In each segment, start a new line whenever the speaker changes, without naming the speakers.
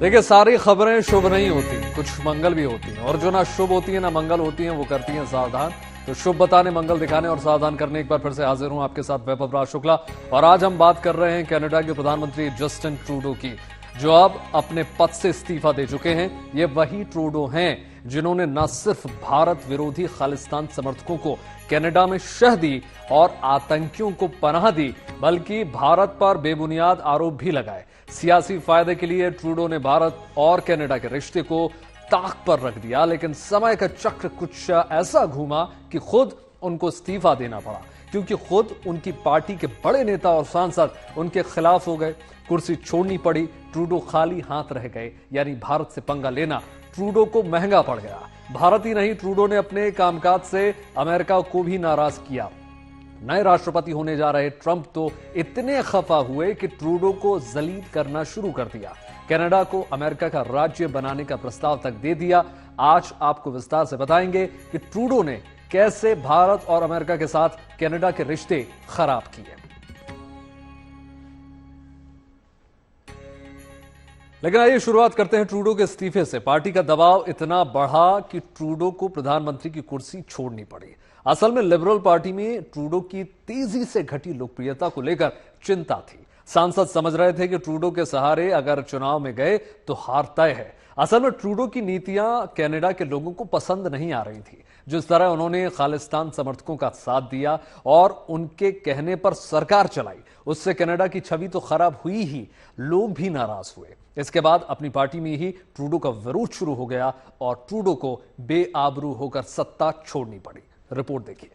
देखिए, सारी खबरें शुभ नहीं होती, कुछ मंगल भी होती हैं, और जो ना शुभ होती है ना मंगल होती हैं वो करती हैं सावधान। तो शुभ बताने, मंगल दिखाने और सावधान करने एक बार फिर से हाजिर हूं आपके साथ वैभव राज शुक्ला। और आज हम बात कर रहे हैं कनाडा के प्रधानमंत्री जस्टिन ट्रूडो की, जो अब अपने पद से इस्तीफा दे चुके हैं। ये वही ट्रूडो हैं जिन्होंने न सिर्फ भारत विरोधी खालिस्तान समर्थकों को कनाडा में शह दी और आतंकियों को पनाह दी, बल्कि भारत पर बेबुनियाद आरोप भी लगाए। सियासी फायदे के लिए ट्रूडो ने भारत और कनाडा के रिश्ते को ताक पर रख दिया, लेकिन समय का चक्र कुछ ऐसा घूमा कि खुद उनको इस्तीफा देना पड़ा, क्योंकि खुद उनकी पार्टी के बड़े नेता और सांसद उनके खिलाफ हो गए। कुर्सी छोड़नी पड़ी, ट्रूडो खाली हाथ रह गए। यानी भारत से पंगा लेना ट्रूडो को महंगा पड़ गया। भारत ही नहीं, ट्रूडो ने अपने कामकाज से अमेरिका को भी नाराज किया। नए राष्ट्रपति होने जा रहे ट्रंप तो इतने खफा हुए कि ट्रूडो को जलील करना शुरू कर दिया। कनाडा को अमेरिका का राज्य बनाने का प्रस्ताव तक दे दिया। आज आपको विस्तार से बताएंगे कि ट्रूडो ने कैसे भारत और अमेरिका के साथ कनाडा के रिश्ते खराब किए। लेकिन आइए शुरुआत करते हैं ट्रूडो के इस्तीफे से। पार्टी का दबाव इतना बढ़ा कि ट्रूडो को प्रधानमंत्री की कुर्सी छोड़नी पड़ी। असल में लिबरल पार्टी में ट्रूडो की तेजी से घटी लोकप्रियता को लेकर चिंता थी। सांसद समझ रहे थे कि ट्रूडो के सहारे अगर चुनाव में गए तो हार तय है। असल में ट्रूडो की नीतियां कनाडा के लोगों को पसंद नहीं आ रही थी। जिस तरह उन्होंने खालिस्तान समर्थकों का साथ दिया और उनके कहने पर सरकार चलाई, उससे कनाडा की छवि तो खराब हुई ही, लोग भी नाराज हुए। इसके बाद अपनी पार्टी में ही ट्रूडो का विरोध शुरू हो गया और ट्रूडो को बेआबरू होकर सत्ता छोड़नी पड़ी। रिपोर्ट देखिए।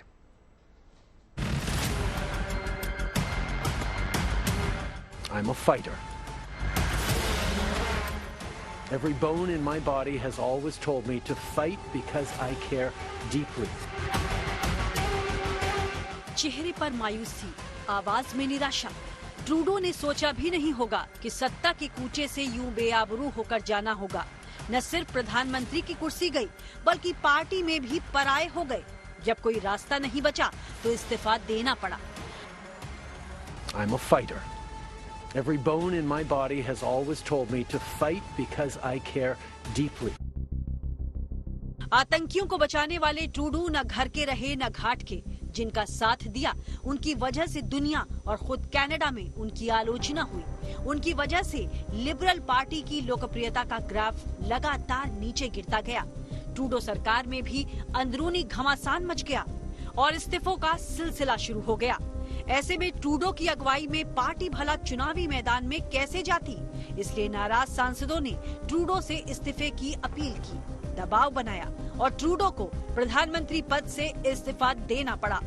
I'm a fighter. Every bone in my body has always told me to fight because I care deeply.
चेहरे पर मायूसी, आवाज में निराशा। ट्रूडो ने सोचा भी नहीं होगा कि सत्ता के कूचे से यूं बेआबरू होकर जाना होगा। न सिर्फ प्रधानमंत्री की कुर्सी गई, बल्कि पार्टी में भी पराये हो गए। जब कोई रास्ता नहीं बचा तो इस्तीफा देना पड़ा।
I'm a fighter. Every bone in my body has always told me to fight because I care deeply.
आतंकियों को बचाने वाले ट्रूडो न घर के रहे न घाट के। जिनका साथ दिया, उनकी वजह से दुनिया और खुद कनाडा में उनकी आलोचना हुई। उनकी वजह से लिबरल पार्टी की लोकप्रियता का ग्राफ लगातार नीचे गिरता गया। ट्रूडो सरकार में भी अंदरूनी घमासान मच गया और इस्तीफों का सिलसिला शुरू हो गया। ऐसे में ट्रूडो की अगुवाई में पार्टी भला चुनावी मैदान में कैसे जाती, इसलिए नाराज सांसदों ने ट्रूडो से इस्तीफे की अपील की, दबाव बनाया और ट्रूडो को प्रधानमंत्री पद से इस्तीफा देना पड़ा।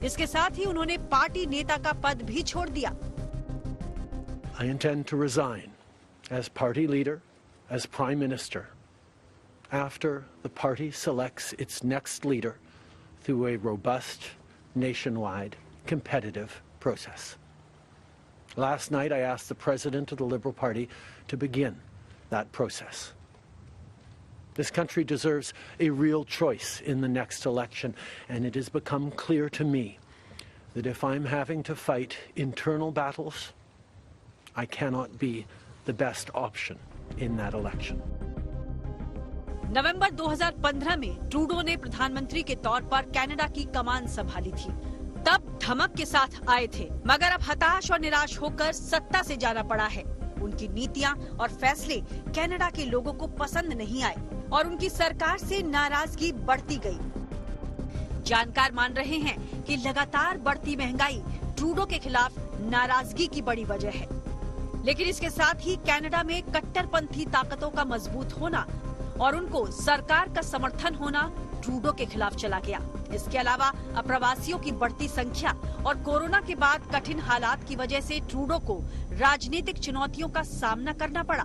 इसके साथ ही उन्होंने पार्टी नेता का पद भी छोड़ दिया।
I intend to resign as party leader, as prime minister, after the party selects its next leader through a robust, nationwide, competitive process. Last night I asked the president of the Liberal Party to begin that process. This country deserves a real choice in the next election, and it has become clear to me that if I'm having to fight internal battles, I cannot be the best option in that election.
नवंबर 2015 में Trudeau ने प्रधानमंत्री के तौर पर Canada की कमान संभाली थी। तब धमक के साथ आए थे, मगर अब हताश और निराश होकर सत्ता से जाना पड़ा है। उनकी नीतियां और फैसले कनाडा के लोगों को पसंद नहीं आए और उनकी सरकार से नाराजगी बढ़ती गई। जानकार मान रहे हैं कि लगातार बढ़ती महंगाई ट्रूडो के खिलाफ नाराजगी की बड़ी वजह है। लेकिन इसके साथ ही कनाडा में कट्टरपंथी ताकतों का मजबूत होना और उनको सरकार का समर्थन होना ट्रूडो के खिलाफ चला गया। इसके अलावा अप्रवासियों की बढ़ती संख्या और कोरोना के बाद कठिन हालात की वजह से ट्रूडो को राजनीतिक चुनौतियों का सामना करना पड़ा।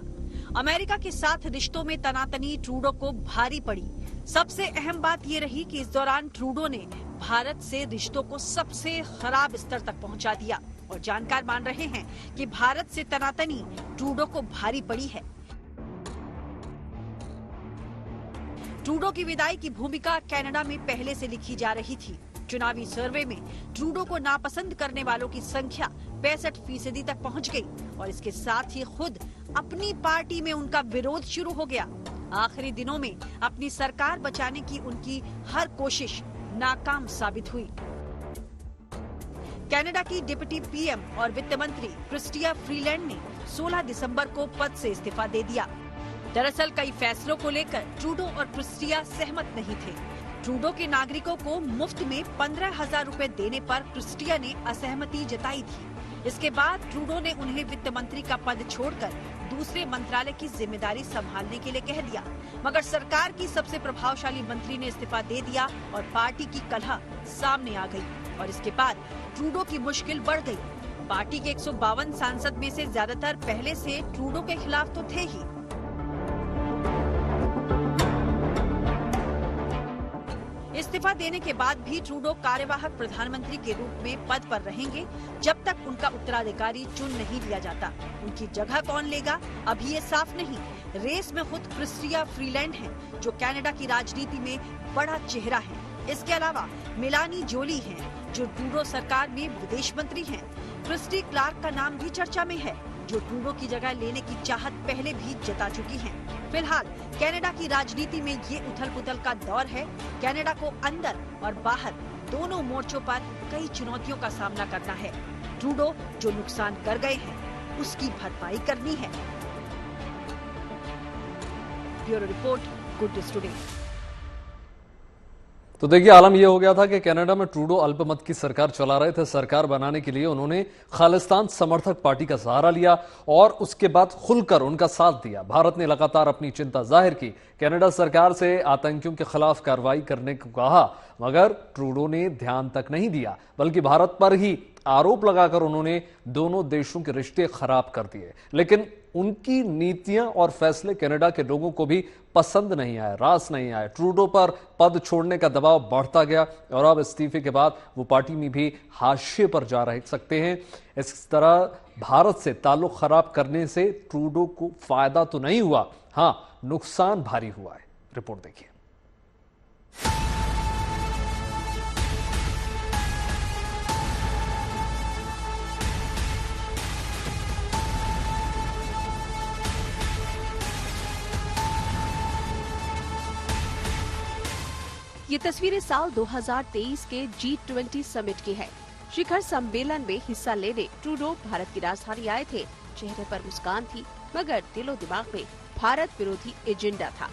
अमेरिका के साथ रिश्तों में तनातनी ट्रूडो को भारी पड़ी। सबसे अहम बात ये रही कि इस दौरान ट्रूडो ने भारत से रिश्तों को सबसे खराब स्तर तक पहुंचा दिया और जानकार मान रहे हैं कि भारत से तनातनी ट्रूडो को भारी पड़ी है। ट्रूडो की विदाई की भूमिका कनाडा में पहले से लिखी जा रही थी। चुनावी सर्वे में ट्रूडो को नापसंद करने वालों की संख्या 65% तक पहुंच गई और इसके साथ ही खुद अपनी पार्टी में उनका विरोध शुरू हो गया। आखिरी दिनों में अपनी सरकार बचाने की उनकी हर कोशिश नाकाम साबित हुई। कनाडा की डिप्टी पीएम और वित्त मंत्री क्रिस्टिया फ्रीलैंड ने 16 दिसंबर को पद से इस्तीफा दे दिया। दरअसल कई फैसलों को लेकर ट्रूडो और क्रिस्टिया सहमत नहीं थे। ट्रूडो के नागरिकों को मुफ्त में 15,000 रुपए देने पर क्रिस्टिया ने असहमति जताई थी। इसके बाद ट्रूडो ने उन्हें वित्त मंत्री का पद छोड़कर दूसरे मंत्रालय की जिम्मेदारी संभालने के लिए कह दिया, मगर सरकार की सबसे प्रभावशाली मंत्री ने इस्तीफा दे दिया और पार्टी की कलह सामने आ गई और इसके बाद ट्रूडो की मुश्किल बढ़ गई। पार्टी के 152 सांसद में से ज्यादातर पहले से ट्रूडो के खिलाफ तो थे ही। इस्तीफा देने के बाद भी ट्रूडो कार्यवाहक प्रधानमंत्री के रूप में पद पर रहेंगे जब तक उनका उत्तराधिकारी चुन नहीं लिया जाता। उनकी जगह कौन लेगा अभी ये साफ नहीं। रेस में खुद क्रिस्टिया फ्रीलैंड हैं, जो कनाडा की राजनीति में बड़ा चेहरा है। इसके अलावा मेलानी जोली हैं, जो ट्रूडो सरकार में विदेश मंत्री हैं। क्रिस्टी क्लार्क का नाम भी चर्चा में है, जो ट्रूडो की जगह लेने की चाहत पहले भी जता चुकी हैं। फिलहाल कनाडा की राजनीति में ये उथल-पुथल का दौर है। कनाडा को अंदर और बाहर दोनों मोर्चों पर कई चुनौतियों का सामना करना है। ट्रूडो जो नुकसान कर गए हैं, उसकी भरपाई करनी है। Bureau report, good news today.
तो देखिए, आलम यह हो गया था कि कनाडा में ट्रूडो अल्पमत की सरकार चला रहे थे। सरकार बनाने के लिए उन्होंने खालिस्तान समर्थक पार्टी का सहारा लिया और उसके बाद खुलकर उनका साथ दिया। भारत ने लगातार अपनी चिंता जाहिर की, कनाडा सरकार से आतंकियों के खिलाफ कार्रवाई करने को कहा, मगर ट्रूडो ने ध्यान तक नहीं दिया, बल्कि भारत पर ही आरोप लगाकर उन्होंने दोनों देशों के रिश्ते खराब कर दिए। लेकिन उनकी नीतियां और फैसले कनाडा के लोगों को भी पसंद नहीं आए, रास नहीं आए। ट्रूडो पर पद छोड़ने का दबाव बढ़ता गया और अब इस्तीफे के बाद वो पार्टी में भी हाशिए पर जा रह सकते हैं। इस तरह भारत से ताल्लुक खराब करने से ट्रूडो को फायदा तो नहीं हुआ, हां नुकसान भारी हुआ है। रिपोर्ट देखिए।
ये तस्वीरें साल 2023 के G20 समिट की है। शिखर सम्मेलन में हिस्सा लेने ट्रूडो भारत की राजधानी आए थे। चेहरे पर मुस्कान थी, मगर दिलो दिमाग में भारत विरोधी एजेंडा था।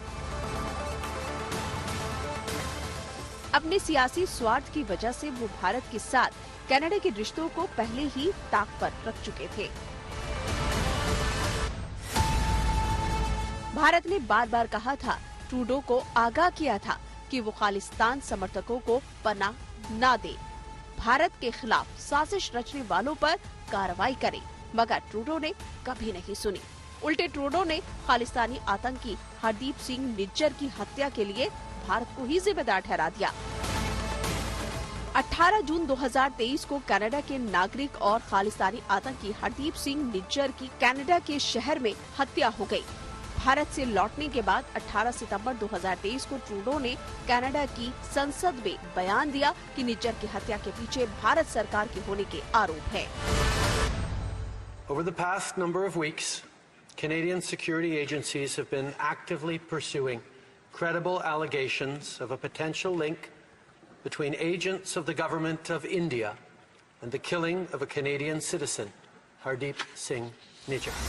अपने सियासी स्वार्थ की वजह से वो भारत के साथ कनाडा के रिश्तों को पहले ही ताक पर रख चुके थे। भारत ने बार बार कहा था, ट्रूडो को आगाह किया था कि वो खालिस्तान समर्थकों को पनाह न दे, भारत के खिलाफ साजिश रचने वालों पर कार्रवाई करे, मगर ट्रूडो ने कभी नहीं सुनी। उल्टे ट्रूडो ने खालिस्तानी आतंकी हरदीप सिंह निज्जर की हत्या के लिए भारत को ही जिम्मेदार ठहरा दिया। 18 जून 2023 को कनाडा के नागरिक और खालिस्तानी आतंकी हरदीप सिंह निज्जर की कनाडा के शहर में हत्या हो गई। भारत से लौटने के बाद 18 सितंबर 2023 को ट्रूडो ने कनाडा की संसद में बयान दिया कि निज्जर की हत्या के पीछे भारत सरकार के होने के आरोप है।
Over the past number of weeks, Canadian security agencies have been actively pursuing credible allegations of a potential link between agents of the government of India and the killing of a Canadian citizen, Hardeep Singh Nijjar.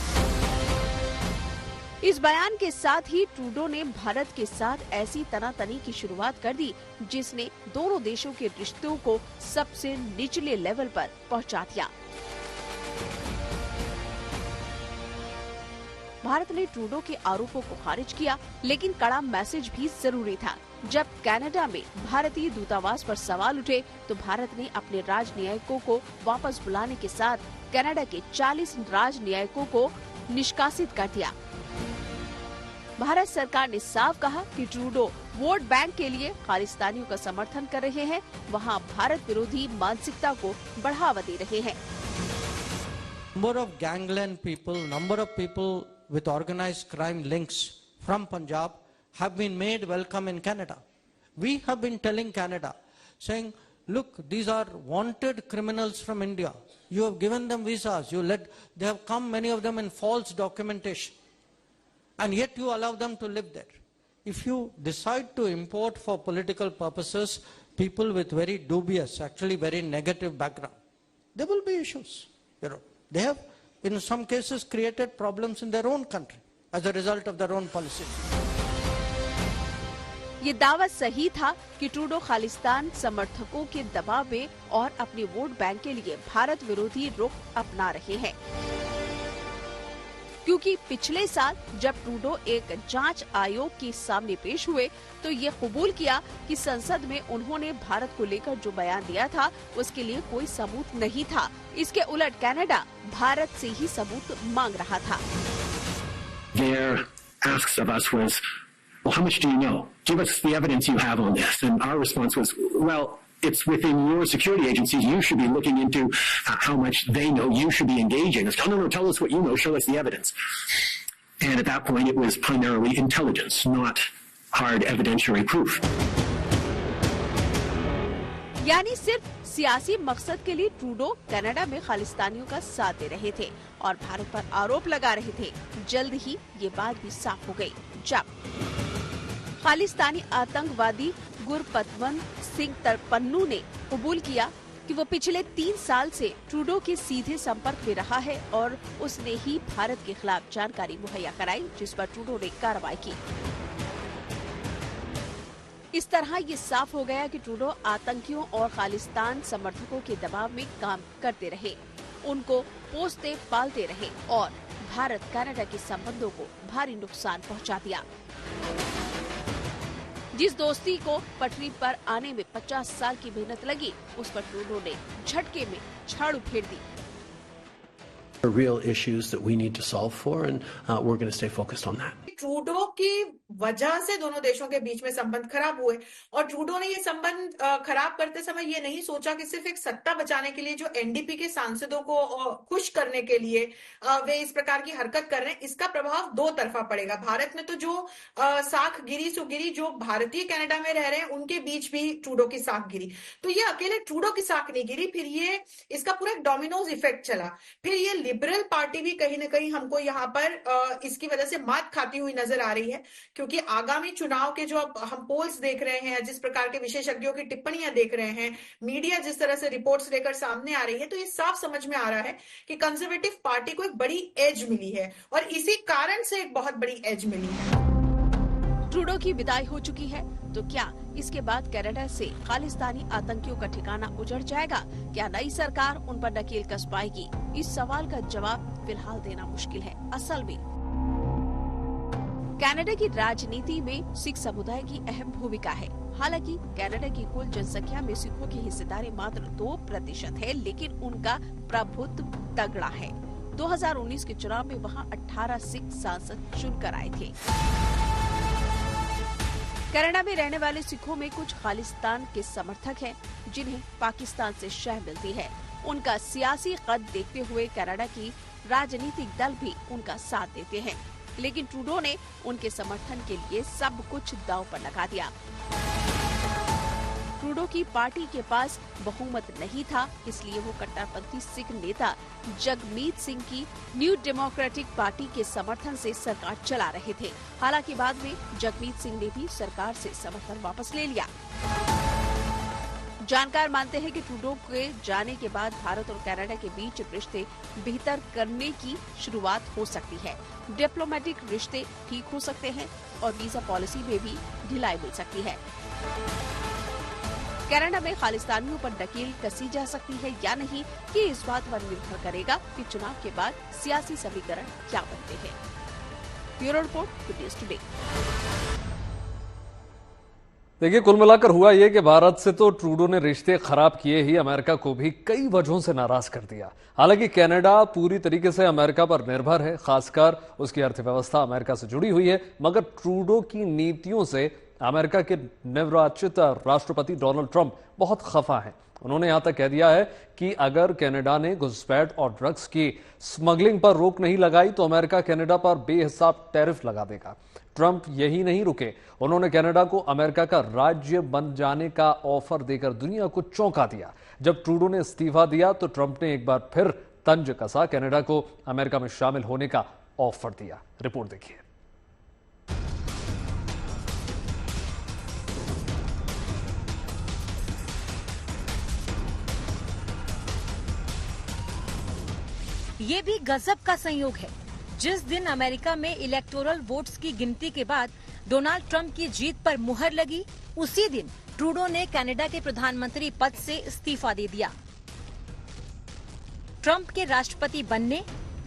इस बयान के साथ ही Trudeau ने भारत के साथ ऐसी तनातनी की शुरुआत कर दी जिसने दोनों देशों के रिश्तों को सबसे निचले लेवल पर पहुंचा दिया। भारत ने ट्रूडो के आरोपों को खारिज किया, लेकिन कड़ा मैसेज भी जरूरी था। जब कनाडा में भारतीय दूतावास पर सवाल उठे तो भारत ने अपने राजनयिकों को वापस बुलाने के साथ कनाडा के 40 राजनयिकों को निष्कासित कर दिया। भारत सरकार ने साफ कहा कि ट्रूडो वोट बैंक के लिए खालिस्तानियों का समर्थन कर रहे हैं, वहां भारत विरोधी मानसिकता को बढ़ावा दे रहे हैं।
Number of gangland people, number of people with organized crime links from Punjab have been made welcome in Canada. We have been telling Canada, saying look, these are wanted criminals from India. You have given them visas. They have come, many of them, in false documentation. And yet you allow them to live there. If you decide to import for political purposes people with very dubious, actually very negative background, there will be issues. They have, in some cases, created problems in their own country as a result of their own policies.
ये दावा सही था कि Trudeau Khalistan समर्थकों के दबाव में और अपने वोट बैंक के लिए भारत विरोधी रुख अपना रहे हैं, क्योंकि पिछले साल जब ट्रूडो एक जांच आयोग के सामने पेश हुए तो ये कबूल किया कि संसद में उन्होंने भारत को लेकर जो बयान दिया था उसके लिए कोई सबूत नहीं था। इसके उलट कनाडा भारत से ही सबूत मांग रहा था।
Their asks of us was, well, how much do you know? Give us the evidence you have on this. And our response was, well, it's within your security agencies. You should be looking into how much they know. You should be engaging us. No, tell us what you know. Show us the evidence. And at that point, it was primarily intelligence, not hard evidentiary proof.
यानी सिर्फ सियासी मकसद के लिए Trudeau Canada में खालिस्तानियों का साथ दे रहे थे और भारत पर आरोप लगा रहे थे। जल्द ही ये बात भी साफ हो गई जब खालिस्तानी आतंकवादी गुरपतवंत सिंह तरपन्नू ने कबूल किया कि वो पिछले 3 साल से ट्रूडो के सीधे संपर्क में रहा है और उसने ही भारत के खिलाफ जानकारी मुहैया कराई, जिस पर ट्रूडो ने कार्रवाई की। इस तरह ये साफ हो गया कि ट्रूडो आतंकियों और खालिस्तान समर्थकों के दबाव में काम करते रहे, उनको पोसते पालते रहे और भारत कनाडा के संबंधों को भारी नुकसान पहुंचा दिया। जिस दोस्ती को पटरी पर आने में 50 साल की मेहनत लगी, उस पर ट्रूडो ने झटके में झाड़ू फेर दी।
Real issues that we need to solve for, and we're going to stay focused on that.
Trudeau की वजह से दोनों देशों के बीच में संबंध खराब हुए और ट्रूडो ने ये संबंध खराब करते समय ये नहीं सोचा कि सिर्फ एक सत्ता बचाने के लिए जो एनडीपी के सांसदों को खुश करने के लिए वे इस प्रकार की हरकत कर रहे हैं, इसका प्रभाव दो तरफा पड़ेगा। भारत में तो जो साख गिरी सो गिरी, जो भारतीय कनाडा में रह रहे हैं उनके बीच भी ट्रूडो की साख गिरी। तो ये अकेले ट्रूडो की साख नहीं गिरी, फिर ये इसका पूरा एक डोमिनोज इफेक्ट चला। फिर ये लिबरल पार्टी भी कहीं ना कहीं हमको यहाँ पर इसकी वजह से मात खाती हुई नजर आ रही है, क्योंकि आगामी चुनाव के जो हम पोल्स देख रहे हैं, जिस प्रकार के विशेषज्ञों की टिप्पणियां देख रहे हैं, मीडिया जिस तरह से रिपोर्ट्स लेकर सामने आ रही है, तो ये साफ समझ में आ रहा है कि कंजर्वेटिव पार्टी को एक बड़ी एज मिली है और इसी कारण से एक बहुत बड़ी एज मिली है।
ट्रूडो की विदाई हो चुकी है, तो क्या इसके बाद कनाडा से खालिस्तानी आतंकियों का ठिकाना उजड़ जाएगा? क्या नई सरकार उन पर नकेल कस पाएगी? इस सवाल का जवाब फिलहाल देना मुश्किल है। असल में कनाडा की राजनीति में सिख समुदाय की अहम भूमिका है। हालांकि कनाडा की कुल जनसंख्या में सिखों की हिस्सेदारी मात्र 2% है, लेकिन उनका प्रभुत्व तगड़ा है। 2019 के चुनाव में वहां 18 सिख सांसद चुनकर आए थे। कनाडा में रहने वाले सिखों में कुछ खालिस्तान के समर्थक हैं, जिन्हें पाकिस्तान से शह मिलती है। उनका सियासी कद देखते हुए कनाडा की राजनीतिक दल भी उनका साथ देते हैं, लेकिन ट्रूडो ने उनके समर्थन के लिए सब कुछ दांव पर लगा दिया। ट्रूडो की पार्टी के पास बहुमत नहीं था, इसलिए वो कट्टरपंथी सिख नेता जगमीत सिंह की न्यू डेमोक्रेटिक पार्टी के समर्थन से सरकार चला रहे थे। हालांकि बाद में जगमीत सिंह ने भी सरकार से समर्थन वापस ले लिया। जानकार मानते हैं कि ट्रूडो के जाने के बाद भारत और कनाडा के बीच रिश्ते बेहतर करने की शुरुआत हो सकती है। डिप्लोमेटिक रिश्ते ठीक हो सकते हैं और वीजा पॉलिसी में भी ढिलाई मिल सकती है। कनाडा में खालिस्तानियों पर नकेल कसी जा सकती है या नहीं, ये इस बात पर निर्भर करेगा कि चुनाव के बाद सियासी समीकरण क्या बनते हैं। Bureau report, good news today.
देखिए, कुल मिलाकर हुआ ये कि भारत से तो ट्रूडो ने रिश्ते खराब किए ही, अमेरिका को भी कई वजहों से नाराज कर दिया। हालांकि कनाडा पूरी तरीके से अमेरिका पर निर्भर है, खासकर उसकी अर्थव्यवस्था अमेरिका से जुड़ी हुई है, मगर ट्रूडो की नीतियों से अमेरिका के नवनिर्वाचित राष्ट्रपति डोनाल्ड ट्रंप बहुत खफा हैं। उन्होंने यहां तक कह दिया है कि अगर कनाडा ने घुसपैठ और ड्रग्स की स्मगलिंग पर रोक नहीं लगाई तो अमेरिका कनाडा पर बेहिसाब टैरिफ लगा देगा। ट्रंप यही नहीं रुके, उन्होंने कनाडा को अमेरिका का राज्य बन जाने का ऑफर देकर दुनिया को चौंका दिया। जब ट्रूडो ने इस्तीफा दिया तो ट्रंप ने एक बार फिर तंज कसा, कनाडा को अमेरिका में शामिल होने का ऑफर दिया। रिपोर्ट देखिए।
ये भी गजब का संयोग है। जिस दिन अमेरिका में इलेक्टोरल वोट्स की गिनती के बाद डोनाल्ड ट्रंप की जीत पर मुहर लगी, उसी दिन ट्रूडो ने कनाडा के प्रधानमंत्री पद से इस्तीफा दे दिया। ट्रंप के राष्ट्रपति बनने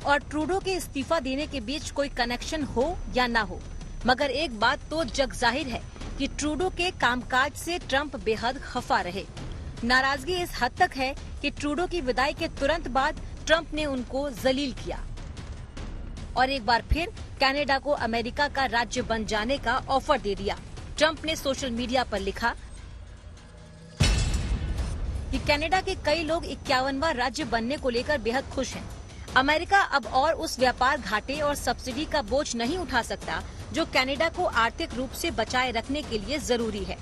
और ट्रूडो के इस्तीफा देने के बीच कोई कनेक्शन हो या ना हो, मगर एक बात तो जग जाहिर है कि ट्रूडो के कामकाज से ट्रंप बेहद खफा रहे। नाराजगी इस हद तक है कि ट्रूडो की विदाई के तुरंत बाद ट्रंप ने उनको जलील किया और एक बार फिर कनाडा को अमेरिका का राज्य बन जाने का ऑफर दे दिया। ट्रंप ने सोशल मीडिया पर लिखा कि कनाडा के कई लोग 51वां राज्य बनने को लेकर बेहद खुश हैं। अमेरिका अब और उस व्यापार घाटे और सब्सिडी का बोझ नहीं उठा सकता जो कनाडा को आर्थिक रूप से बचाए रखने के लिए जरूरी है।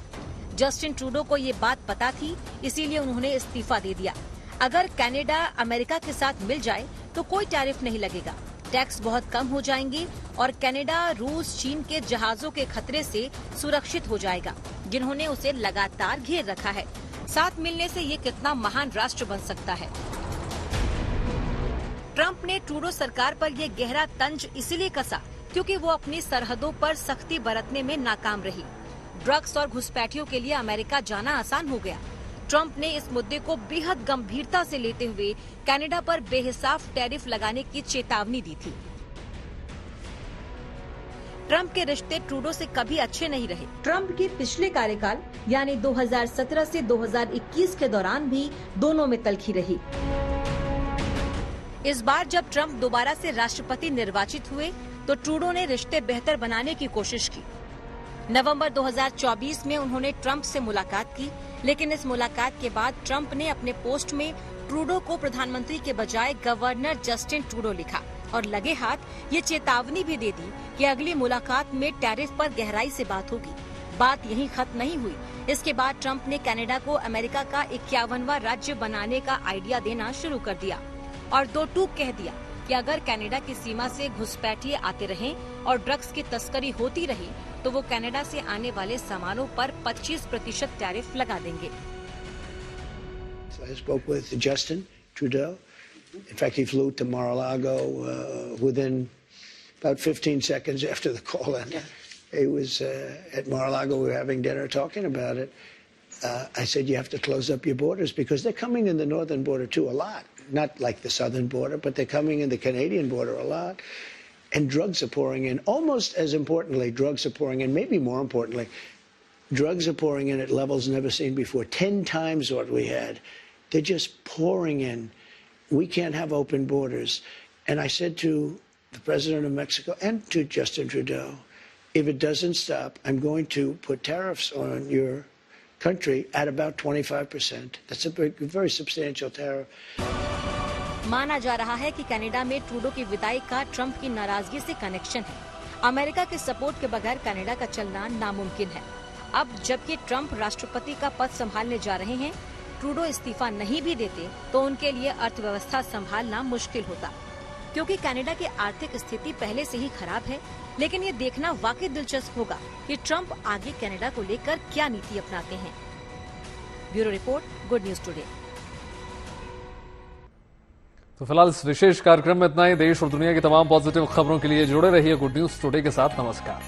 जस्टिन ट्रूडो को ये बात पता थी, इसीलिए उन्होंने इस्तीफा दे दिया। अगर कनाडा अमेरिका के साथ मिल जाए तो कोई टैरिफ नहीं लगेगा, टैक्स बहुत कम हो जाएंगे और कनाडा रूस चीन के जहाजों के खतरे से सुरक्षित हो जाएगा, जिन्होंने उसे लगातार घेर रखा है। साथ मिलने से ये कितना महान राष्ट्र बन सकता है। ट्रंप ने ट्रूडो सरकार पर यह गहरा तंज इसीलिए कसा क्योंकि वो अपनी सरहदों पर सख्ती बरतने में नाकाम रही। ड्रग्स और घुसपैठियों के लिए अमेरिका जाना आसान हो गया। ट्रंप ने इस मुद्दे को बेहद गंभीरता से लेते हुए कनाडा पर बेहिसाब टैरिफ लगाने की चेतावनी दी थी। ट्रंप के रिश्ते ट्रूडो से कभी अच्छे नहीं रहे। ट्रंप के पिछले कार्यकाल यानी 2017 से 2021 के दौरान भी दोनों में तल्खी रही। इस बार जब ट्रंप दोबारा से राष्ट्रपति निर्वाचित हुए तो ट्रूडो ने रिश्ते बेहतर बनाने की कोशिश की। नवंबर 2024 में उन्होंने ट्रंप से मुलाकात की, लेकिन इस मुलाकात के बाद ट्रंप ने अपने पोस्ट में ट्रूडो को प्रधानमंत्री के बजाय गवर्नर जस्टिन ट्रूडो लिखा और लगे हाथ ये चेतावनी भी दे दी कि अगली मुलाकात में टैरिफ पर गहराई से बात होगी। बात यहीं खत्म नहीं हुई। इसके बाद ट्रंप ने कनाडा को अमेरिका का 51वां राज्य बनाने का आइडिया देना शुरू कर दिया और दो टूक कह दिया कि अगर कनाडा की सीमा से घुसपैठिए आते रहें और ड्रग्स की तस्करी होती रही तो वो कनाडा से आने वाले सामानों पर 25% टैरिफ लगा देंगे।
I spoke with Justin Trudeau. In fact, he flew to Mar-a-Lago within about 15 seconds after the call ended. He was at Mar-a-Lago. We were having dinner talking about it. I said, you have to close up your borders because they're coming in the northern border too a lot. Not like the southern border, but they're coming in the Canadian border a lot. And drugs are pouring in. Almost as importantly, drugs are pouring in, maybe more importantly, drugs are pouring in at levels never seen before, 10 times what we had. They're just pouring in. We can't have open borders. And I said to the president of Mexico and to Justin Trudeau, if it doesn't stop, I'm going to put tariffs on your country at about 25%. That's a very substantial tariff.
माना जा रहा है कि Canada में Trudeau की विदाई का Trump की नाराजगी से कनेक्शन है। अमेरिका के सपोर्ट के बगैर कनाडा का चलना नामुमकिन है। अब जबकि ट्रंप राष्ट्रपति का पद संभालने जा रहे हैं, ट्रूडो इस्तीफा नहीं भी देते तो उनके लिए अर्थव्यवस्था संभालना मुश्किल होता, क्योंकि कनाडा की आर्थिक स्थिति पहले से ही खराब है। लेकिन ये देखना वाकई दिलचस्प होगा कि ट्रंप आगे कनाडा को लेकर क्या नीति अपनाते हैं। Bureau report, good news today.
तो फिलहाल इस विशेष कार्यक्रम में इतना ही। देश और दुनिया की तमाम पॉजिटिव खबरों के लिए जुड़े रहिए गुड न्यूज टुडे के साथ। नमस्कार।